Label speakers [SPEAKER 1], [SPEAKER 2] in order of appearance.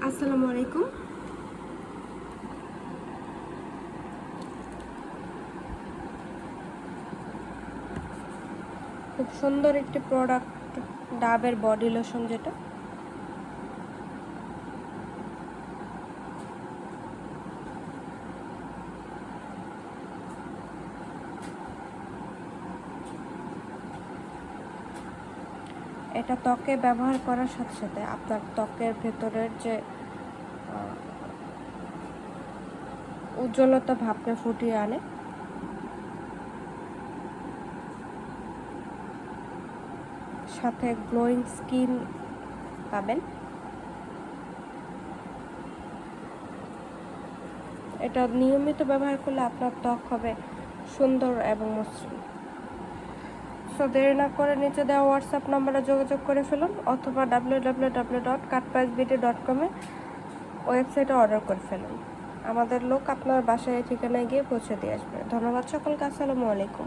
[SPEAKER 1] আসসালামু আলাইকুম। খুব সুন্দর একটি প্রোডাক্ট, ডাবের বডি লোশন, যেটা এটা ত্বকে ব্যবহার করার সাথে সাথে আপনার ত্বকের ভেতরের যে উজ্জ্বলতা ভাবটা ফুটিয়ে আনে। সাথে গ্লোয়িং স্কিন পাবেন। এটা নিয়মিত ব্যবহার করলে আপনার ত্বক হবে সুন্দর এবং মসৃণ। সো দেরি না করে নিচে দেওয়া হোয়াটসঅ্যাপ নাম্বারে যোগাযোগ করে ফেলুন, অথবা www.katpicebd.com ওয়েবসাইটে অর্ডার করে ফেলুন। আমাদের লোক আপনার বাসায় ঠিকানায় গিয়ে পৌঁছে দিয়ে আসবে। ধন্যবাদ সকলকে। আসসালামু আলাইকুম।